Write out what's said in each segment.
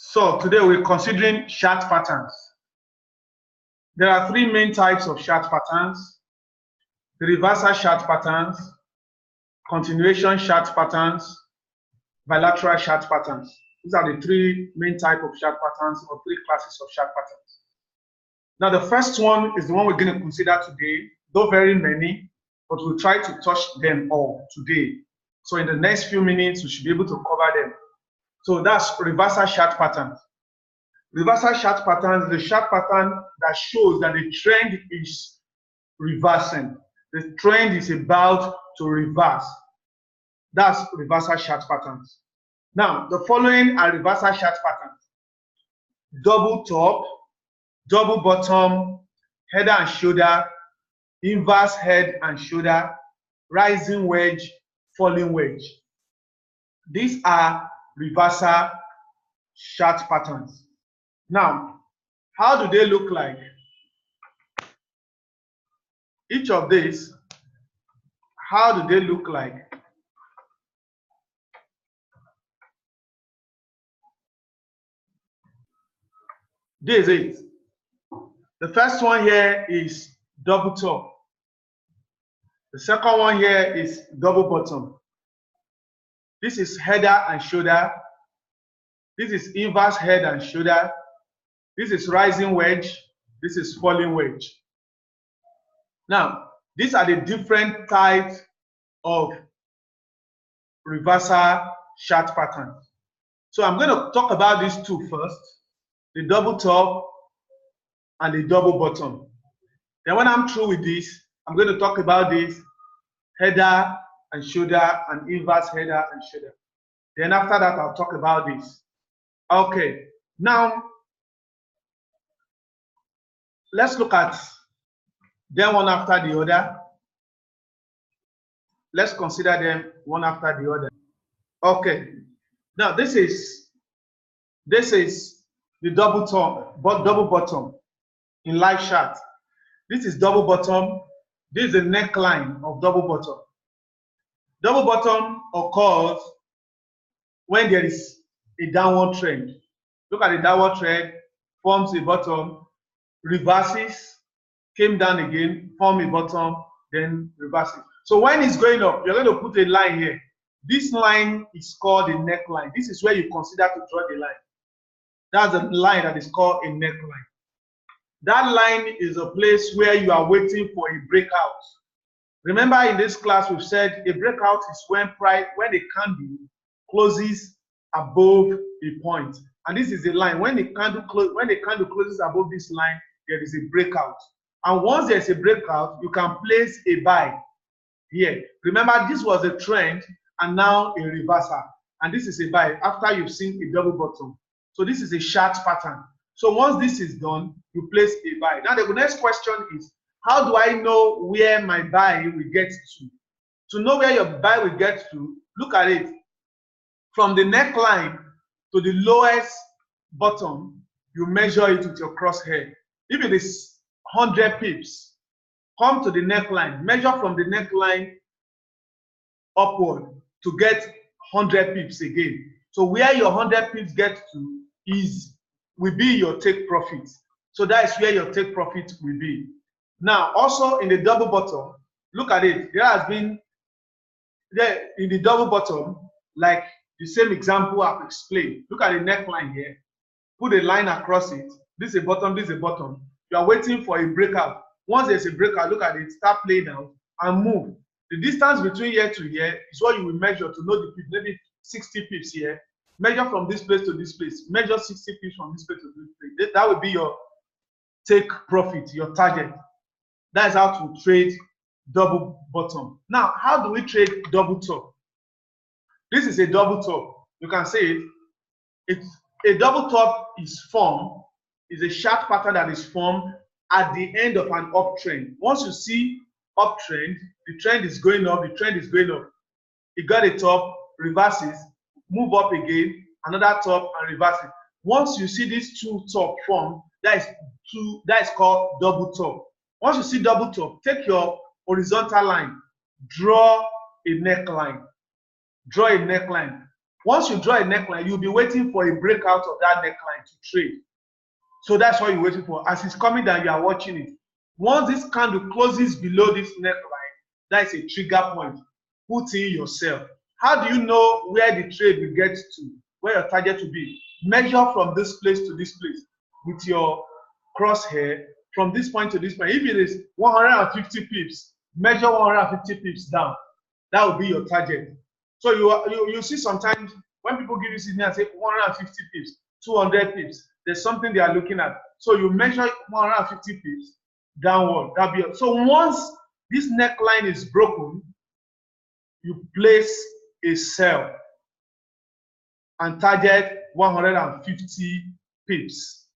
So today we're considering chart patterns. There are three main types of chart patterns: the reversal chart patterns, continuation chart patterns, bilateral chart patterns. These are the three main types of chart patterns, or three classes of chart patterns. Now the first one is the one we're going to consider today, though very many, but we'll try to touch them all today. So in the next few minutes, we should be able to cover them. So that's reversal chart patterns. Reversal chart patterns is a chart pattern that shows that the trend is reversing. The trend is about to reverse. That's reversal chart patterns. Now, the following are reversal chart patterns: double top, double bottom, head and shoulder, inverse head and shoulder, rising wedge, falling wedge. These are reversal chart patterns. Now, how do they look like? Each of these, how do they look like? This is it. The first one here is double top. The second one here is double bottom. This is header and shoulder. This is inverse head and shoulder. This is rising wedge. This is falling wedge. Now, these are the different types of reversal chart patterns. So I'm going to talk about these two first, the double top and the double bottom. Then when I'm through with this, I'm going to talk about this header and shoulder and inverse header and shoulder. Then after that, I'll talk about this. Okay, now let's look at them one after the other. Let's consider them one after the other. Okay, now this is the double top, double bottom in live chart. This is double bottom. This is the neckline of double bottom. Double bottom occurs when there is a downward trend. Look at the downward trend, forms a bottom, reverses, came down again, form a bottom, then reverses. So when it's going up, you're going to put a line here. This line is called a neckline. This is where you consider to draw the line. That's a line that is called a neckline. That line is a place where you are waiting for a breakout. Remember in this class we've said a breakout is when a candle closes above a point. And this is a line. When the candle closes above this line, there is a breakout. And once there's a breakout, you can place a buy here. Remember, this was a trend and now a reversal. And this is a buy after you've seen a double bottom. So this is a chart pattern. So once this is done, you place a buy. Now the next question is, how do I know where my buy will get to? To know where your buy will get to, look at it. From the neckline to the lowest bottom, you measure it with your crosshair. If it is 100 pips, come to the neckline, measure from the neckline upward to get 100 pips again. So where your 100 pips get to will be your take profit. So that is where your take profit will be. Now, also in the double bottom, look at it. There has been, in the double bottom, like the same example I've explained. Look at the neckline here. Put a line across it. This is a bottom, this is a bottom. You are waiting for a breakout. Once there's a breakout, look at it, start playing out and move. The distance between here to here is what you will measure to know the pips, maybe 60 pips here. Measure from this place to this place. Measure 60 pips from this place to this place. That will be your take profit, your target. That is how to trade double bottom. Now, how do we trade double top? This is a double top. You can see it. It's a double top is a chart pattern that is formed at the end of an uptrend. Once you see uptrend, the trend is going up, the trend is going up. You got a top, reverses, move up again, another top and reverses. Once you see these two top form, that is called double top. Once you see double top, take your horizontal line, draw a neckline. Draw a neckline. Once you draw a neckline, you'll be waiting for a breakout of that neckline to trade. So that's what you're waiting for. As it's coming down, you are watching it. Once this candle closes below this neckline, that is a trigger point. Put in yourself. How do you know where the trade will get to, where your target will be? Measure from this place to this place with your crosshair, from this point to this point. If it is 150 pips, measure 150 pips down. That will be your target. So you see sometimes when people give you signal and say 150 pips, 200 pips, there's something they are looking at. So you measure 150 pips downward. So once this neckline is broken, you place a sell and target 150 pips.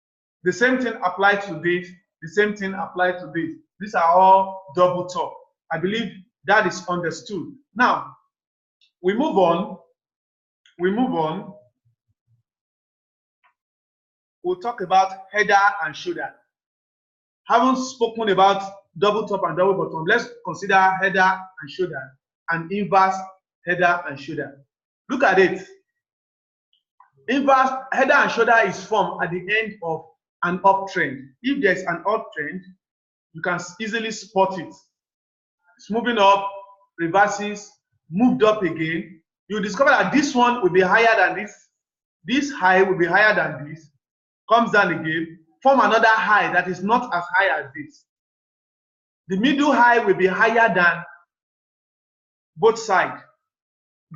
The same thing applies to this. The same thing applies to this. These are all double top. I believe that is understood. Now, we move on. We'll talk about header and shoulder. Haven't spoken about double top and double bottom. Let's consider header and shoulder and inverse header and shoulder. Look at it. Inverse header and shoulder is formed at the end of an uptrend. If there's an uptrend, you can easily spot it. It's moving up, reverses, moved up again. You discover that this one will be higher than this. This high will be higher than this. Comes down again, form another high that is not as high as this. The middle high will be higher than both sides,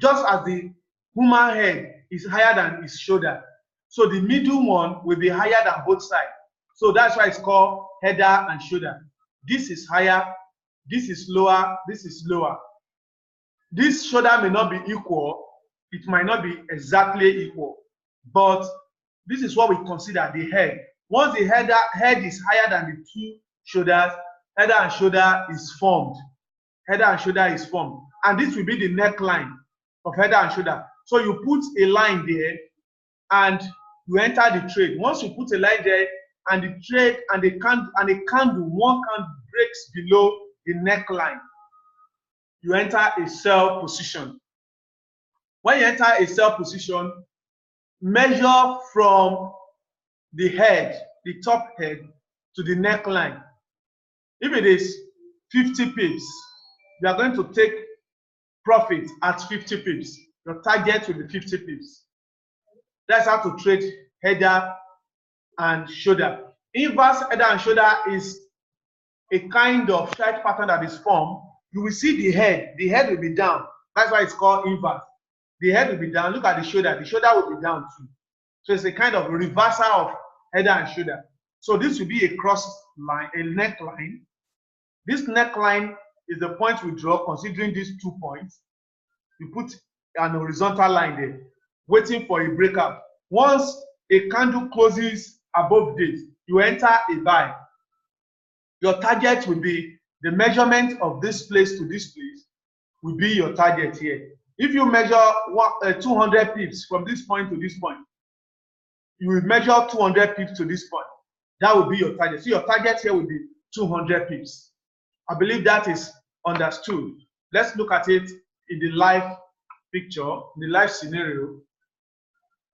just as the human head is higher than his shoulder. So the middle one will be higher than both sides. So that's why it's called header and shoulder. This is higher, this is lower, this is lower. This shoulder may not be equal, it might not be exactly equal, but this is what we consider the head. Once the head is higher than the two shoulders, header and shoulder is formed. Header and shoulder is formed. And this will be the neckline of header and shoulder. So you put a line there and you enter the trade. Once you put a line there and the trade and the candle, one candle breaks below the neckline, you enter a sell position. When you enter a sell position, measure from the head, the top head, to the neckline. If it is 50 pips, you are going to take profit at 50 pips. Your target will be 50 pips. That's how to trade header and shoulder. Inverse header and shoulder is a kind of strike pattern that is formed. You will see the head. The head will be down. That's why it's called inverse. The head will be down. Look at the shoulder. The shoulder will be down too. So it's a kind of reversal of header and shoulder. So this will be a cross line, a neckline. This neckline is the point we draw considering these 2 points. You put an horizontal line there, waiting for a breakout. Once a candle closes above this, you enter a buy. Your target will be the measurement of this place to this place will be your target here. If you measure 200 pips from this point to this point, you will measure 200 pips to this point. That will be your target. So your target here will be 200 pips. I believe that is understood. Let's look at it in the live picture, in the live scenario.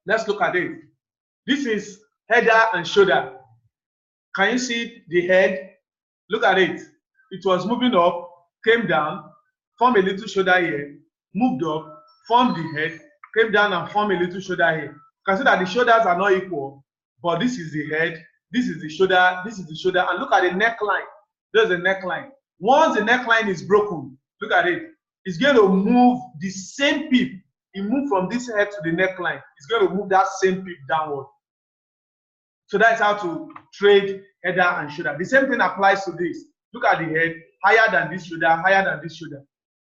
Let's look at it. This is header and shoulder. Can you see the head? Look at it. It was moving up, came down, formed a little shoulder here, moved up, formed the head, came down and formed a little shoulder here. You can see that the shoulders are not equal, but this is the head, this is the shoulder, this is the shoulder, and look at the neckline. There's the neckline. Once the neckline is broken, look at it. It's going to move the same peak. It moved from this head to the neckline. It's going to move that same peak downward. So that's how to trade header and shoulder. The same thing applies to this. Look at the head, higher than this shoulder, higher than this shoulder.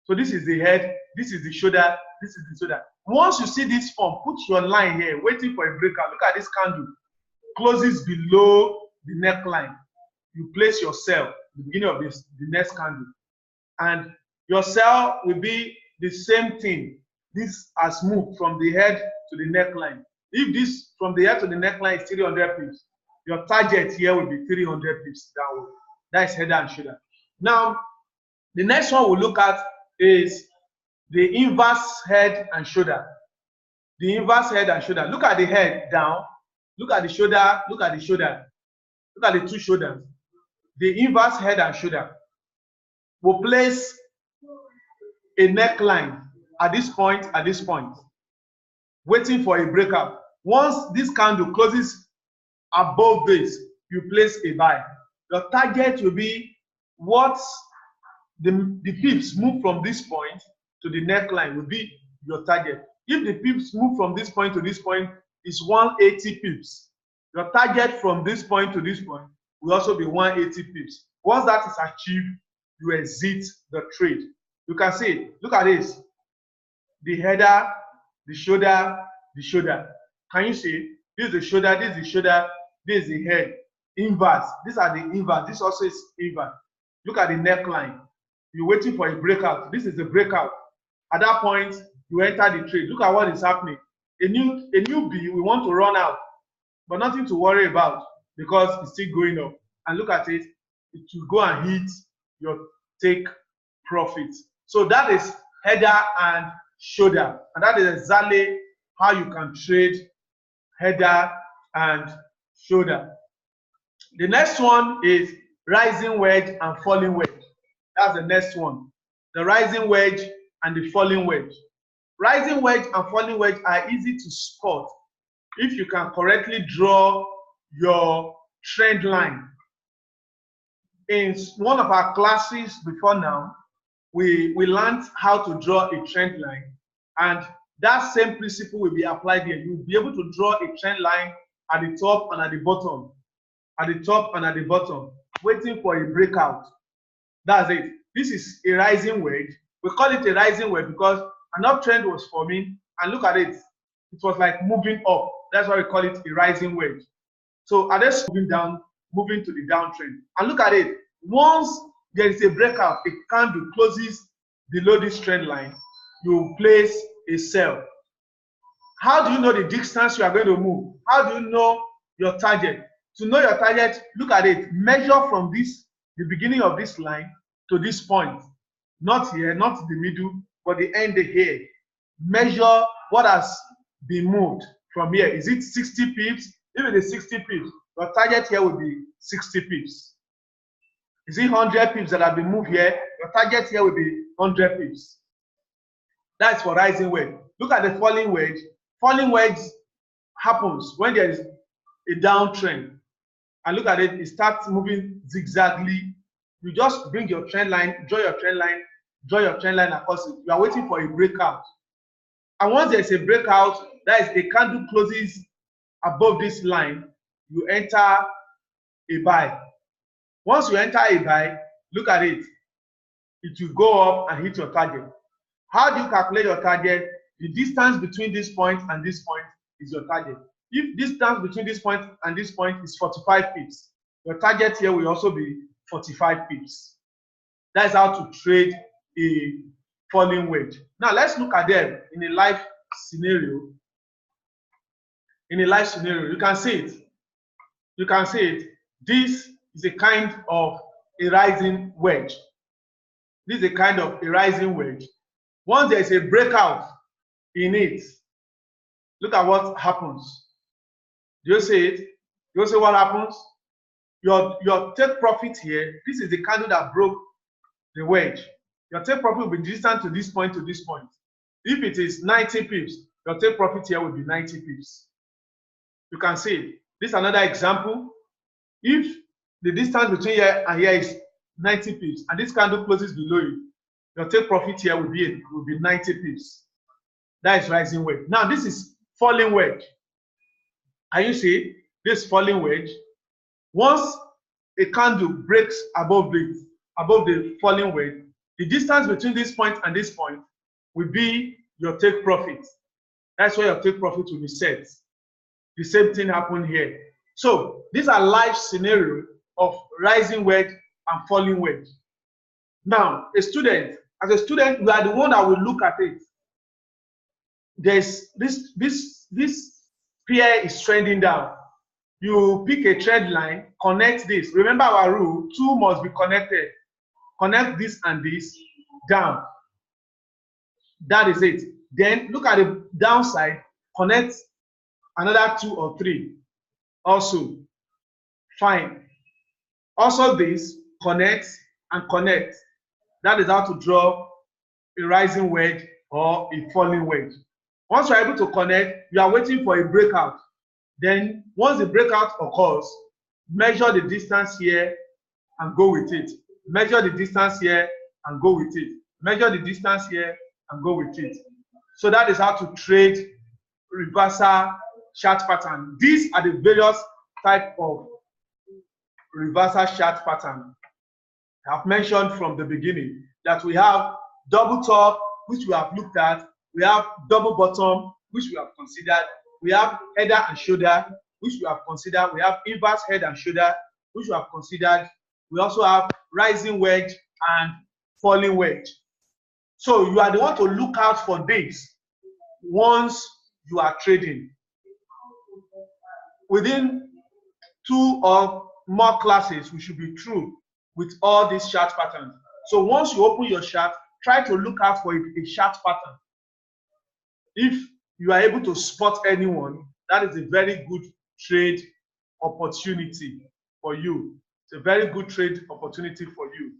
So this is the head, this is the shoulder, this is the shoulder. Once you see this form, put your line here, waiting for a breakout. Look at this candle. Closes below the neckline. You place your sell at the beginning of the next candle. And your sell will be the same thing. This has moved from the head to the neckline. If this from the head to the neckline is 300 pips, your target here will be 300 pips downward. That is header and shoulder. Now, the next one we'll look at is the inverse head and shoulder. the inverse head and shoulder. Look at the head down. Look at the shoulder. Look at the shoulder. Look at the two shoulders. The inverse head and shoulder. We'll place a neckline at this point, waiting for a breakout. Once this candle closes above this, you place a buy. Your target will be what the pips move from this point to the neckline will be your target. If the pips move from this point to this point, is 180 pips. Your target from this point to this point will also be 180 pips. Once that is achieved, you exit the trade. You can see, look at this. The header, the shoulder, the shoulder. Can you see? This is the shoulder, this is the shoulder, this is the head. Inverse. These are the inverse. This also is inverse. Look at the neckline. You're waiting for a breakout. This is the breakout. At that point, you enter the trade. Look at what is happening. A new B, we want to run out, but nothing to worry about because it's still going up. And look at it. It will go and hit your take profit. So that is header and shoulder. And that is exactly how you can trade header and shoulder. The next one is rising wedge and falling wedge. That's the next one. The rising wedge and the falling wedge. Rising wedge and falling wedge are easy to spot if you can correctly draw your trend line. In one of our classes before now, we learned how to draw a trend line, and that same principle will be applied here. You'll be able to draw a trend line at the top and at the bottom, at the top and at the bottom, waiting for a breakout. That's it. This is a rising wedge. We call it a rising wedge because an uptrend was forming, and look at it. It was like moving up. That's why we call it a rising wedge. So are they moving down, moving to the downtrend? And look at it. Once there is a breakout, a candle closes below this trend line, you place a sell. How do you know the distance you are going to move? How do you know your target? To know your target, look at it. Measure from this, the beginning of this line to this point. Not here, not the middle, but the end here. Measure what has been moved from here. Is it 60 pips? If it is 60 pips, your target here will be 60 pips. Is it 100 pips that have been moved here? Your target here will be 100 pips. That's for rising wedge. Look at the falling wedge. Falling wedge happens when there is a downtrend. And look at it, it starts moving zigzagly. You just bring your trend line, draw your trend line, draw your trend line across it. You are waiting for a breakout. And once there is a breakout, that is a candle closes above this line, you enter a buy. Once you enter a buy, look at it. It will go up and hit your target. How do you calculate your target? The distance between this point and this point is your target. If distance between this point and this point is 45 pips, your target here will also be 45 pips. That's how to trade a falling wedge. Now let's look at them in a live scenario. In a live scenario, you can see it. You can see it. This is a kind of a rising wedge. This is a kind of a rising wedge. Once there is a breakout in it, look at what happens. Do you see it? Do you see what happens? Your take profit here, this is the candle that broke the wedge. Your take profit will be distant to this point to this point. If it is 90 pips, your take profit here will be 90 pips. You can see it. This is another example. If the distance between here and here is 90 pips and this candle closes below it, your take profit here will be 90 pips. That is rising wedge. Now this is falling wedge. Can you see this falling wedge? Once a candle breaks above the falling wedge, the distance between this point and this point will be your take profit. That's where your take profit will be set. The same thing happened here. So these are live scenario of rising wedge and falling wedge. Now, as a student, we are the one that will look at it. There's this pair is trending down. You pick a trend line, connect this. Remember our rule, two must be connected. Connect this and this down. That is it. Then look at the downside, connect another 2 or 3 also. Fine. Also this, connect and connect. That is how to draw a rising wedge or a falling wedge. Once you are able to connect, you are waiting for a breakout. Then once the breakout occurs, measure the distance here and go with it. Measure the distance here and go with it. Measure the distance here and go with it. So that is how to trade reversal chart pattern. These are the various type of reversal chart pattern. I've mentioned from the beginning that we have double top, which we have looked at. We have double bottom, which we have considered. We have header and shoulder, which we have considered. We have inverse head and shoulder, which we have considered. We also have rising wedge and falling wedge. So you are the one to look out for this once you are trading. Within 2 or more classes, we should be through with all these chart patterns. So once you open your chart, try to look out for a chart pattern. If you are able to spot anyone, that is a very good trade opportunity for you. It's a very good trade opportunity for you.